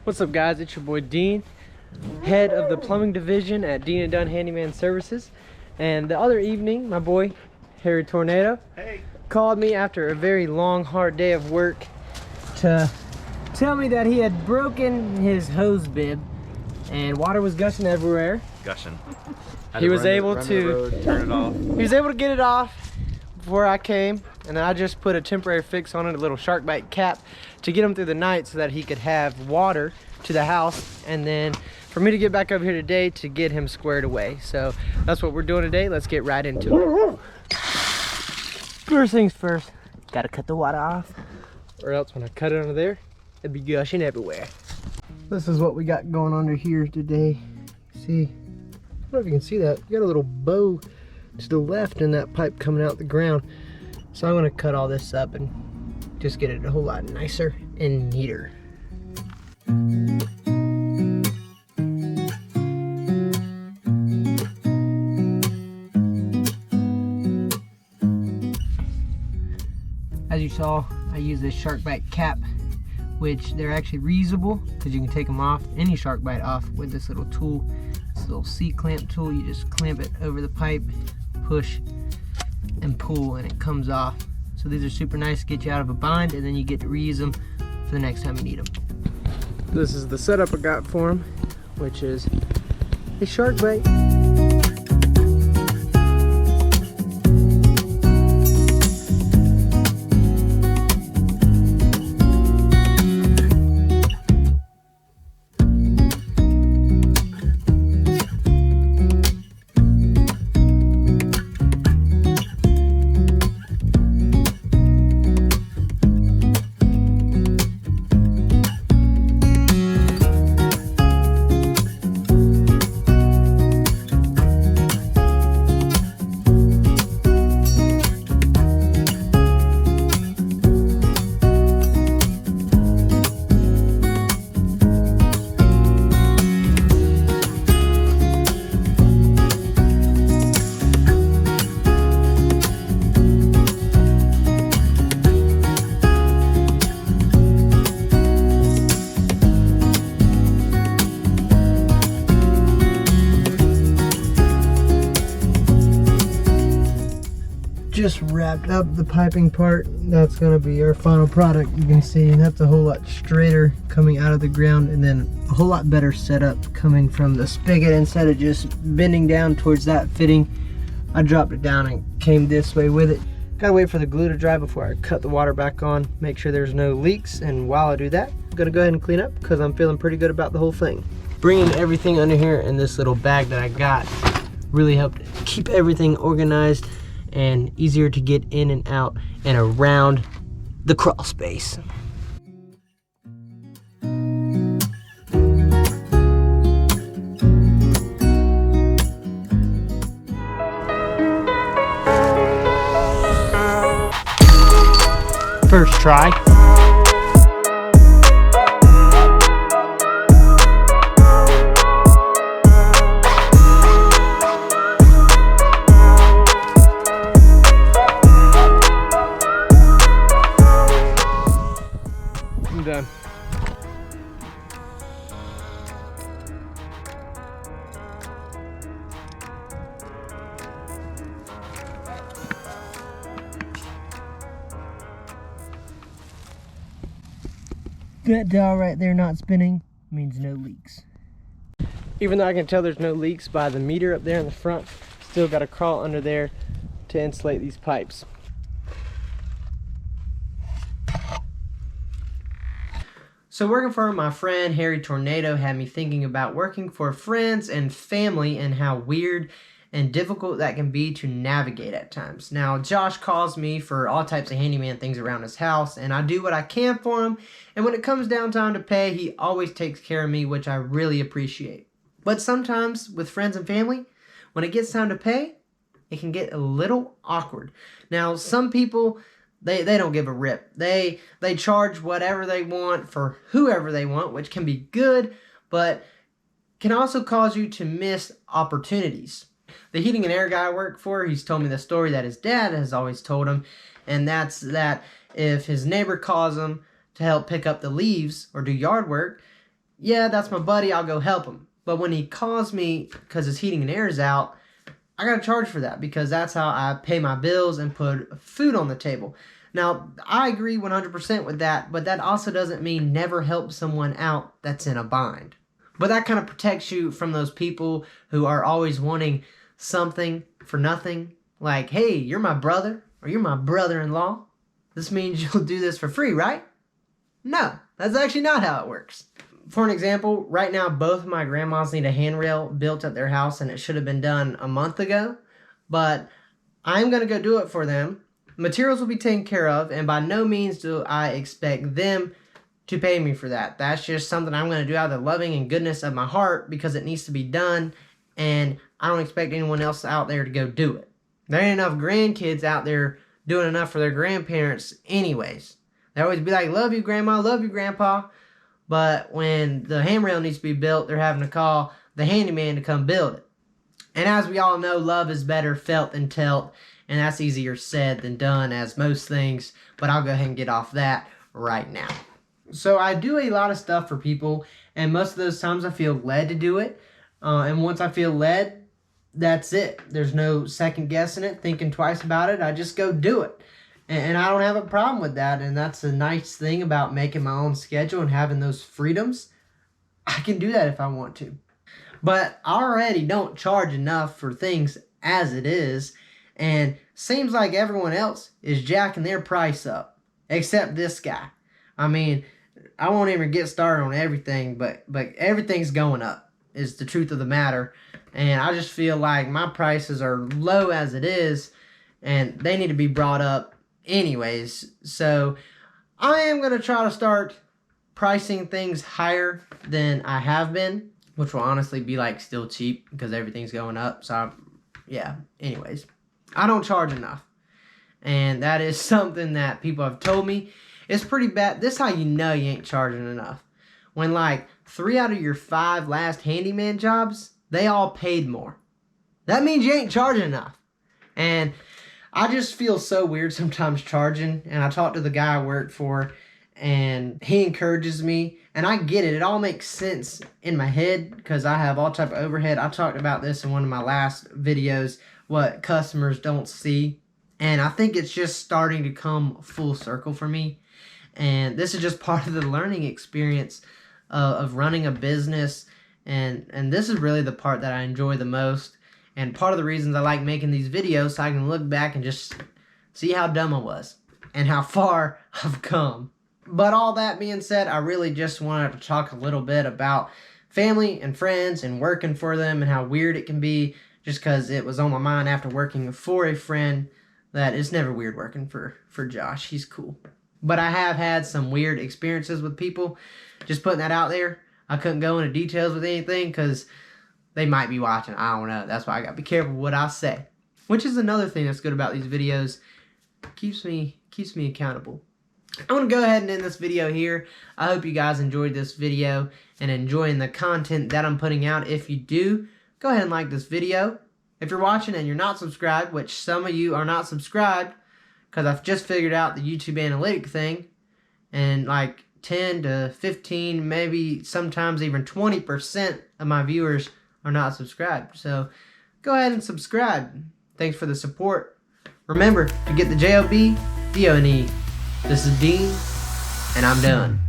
What's up, guys? It's your boy Dean, head of the plumbing division at Dean & Dunn Handyman Services. And the other evening, my boy Harry Tornado called me after a very long, hard day of work to tell me that he had broken his hose bib and water was gushing everywhere. He was able to turn it off. He was able to get it off before I came, and I just put a temporary fix on it, a little shark bite cap, to get him through the night so that he could have water to the house, and then for me to get back over here today to get him squared away. So that's what we're doing today. Let's get right into it. First things first, gotta cut the water off, or else when I cut it under there, it'd be gushing everywhere. This is what we got going under here today. See, I don't know if you can see that. You got a little bow to the left in that pipe coming out the ground. So I'm gonna cut all this up and just get it a whole lot nicer and neater. As you saw, I use this shark bite cap, which they're actually reusable because you can take them off, any shark bite off, with this little tool. This little C-clamp tool. You just clamp it over the pipe, push and pull, and it comes off. So these are super nice to get you out of a bind, and then you get to reuse them for the next time you need them. This is the setup I got for them, which is a shark bite. Just wrapped up the piping part. That's gonna be our final product. You can see that's a whole lot straighter coming out of the ground, and then a whole lot better setup coming from the spigot. Instead of just bending down towards that fitting, I dropped it down and came this way with it. Gotta wait for the glue to dry before I cut the water back on, make sure there's no leaks, and while I do that, I'm gonna go ahead and clean up because I'm feeling pretty good about the whole thing. Bringing everything under here in this little bag that I got really helped keep everything organized and easier to get in and out and around the crawl space. First try. I'm done. That dial right there not spinning means no leaks. Even though I can tell there's no leaks by the meter up there in the front, still got to crawl under there to insulate these pipes. So working for my friend Harry Tornado had me thinking about working for friends and family and how weird and difficult that can be to navigate at times. Now, Josh calls me for all types of handyman things around his house, and I do what I can for him, and when it comes down time to pay, he always takes care of me, which I really appreciate. But sometimes, with friends and family, when it gets time to pay, it can get a little awkward. Now, some people, they don't give a rip. They charge whatever they want for whoever they want, which can be good, but can also cause you to miss opportunities. The heating and air guy I work for, he's told me the story that his dad has always told him, and that's that if his neighbor calls him to help pick up the leaves or do yard work, yeah, that's my buddy, I'll go help him. But when he calls me because his heating and air is out, I gotta charge for that because that's how I pay my bills and put food on the table. Now, I agree 100% with that, but that also doesn't mean never help someone out that's in a bind. But that kind of protects you from those people who are always wanting something for nothing. Like, hey, you're my brother, or you're my brother-in-law. This means you'll do this for free, right? No, that's actually not how it works. For an example, right now both of my grandmas need a handrail built at their house, and it should have been done a month ago. But I'm going to go do it for them. Materials will be taken care of, and by no means do I expect them to pay me for that. That's just something I'm going to do out of the loving and goodness of my heart because it needs to be done, and I don't expect anyone else out there to go do it. There ain't enough grandkids out there doing enough for their grandparents anyways. They always be like, love you, Grandma, love you, Grandpa. But when the handrail needs to be built, they're having to call the handyman to come build it. And as we all know, love is better felt than telt, and that's easier said than done as most things, but I'll go ahead and get off that right now. So I do a lot of stuff for people, and most of those times I feel led to do it. And once I feel led, that's it. There's no second guessing it, thinking twice about it. I just go do it. And I don't have a problem with that. And that's a nice thing about making my own schedule and having those freedoms. I can do that if I want to. But I already don't charge enough for things as it is. And seems like everyone else is jacking their price up. Except this guy. I mean, I won't even get started on everything, but everything's going up is the truth of the matter. And I just feel like my prices are low as it is, and they need to be brought up anyways. So I am going to try to start pricing things higher than I have been, which will honestly be like still cheap because everything's going up. So yeah, anyways, I don't charge enough. And that is something that people have told me. It's pretty bad. This is how you know you ain't charging enough. When like 3 out of your 5 last handyman jobs, they all paid more. That means you ain't charging enough. And I just feel so weird sometimes charging. And I talked to the guy I work for, and he encourages me. And I get it. It all makes sense in my head because I have all type of overhead. I talked about this in one of my last videos, what customers don't see. And I think it's just starting to come full circle for me. And this is just part of the learning experience of running a business. And this is really the part that I enjoy the most. And part of the reasons I like making these videos so I can look back and just see how dumb I was and how far I've come. But all that being said, I really just wanted to talk a little bit about family and friends and working for them and how weird it can be, just because it was on my mind after working for a friend that it's never weird working for Josh. He's cool. But I have had some weird experiences with people. Just putting that out there. I couldn't go into details with anything because they might be watching. I don't know. That's why I got to be careful what I say. Which is another thing that's good about these videos. Keeps me accountable. I'm going to go ahead and end this video here. I hope you guys enjoyed this video and enjoying the content that I'm putting out. If you do, go ahead and like this video. If you're watching and you're not subscribed, which some of you are not subscribed, because I've just figured out the YouTube analytic thing, and like 10 to 15, maybe sometimes even 20% of my viewers are not subscribed. So go ahead and subscribe. Thanks for the support. Remember to get the JOB, DONE. This is Dean, and I'm done.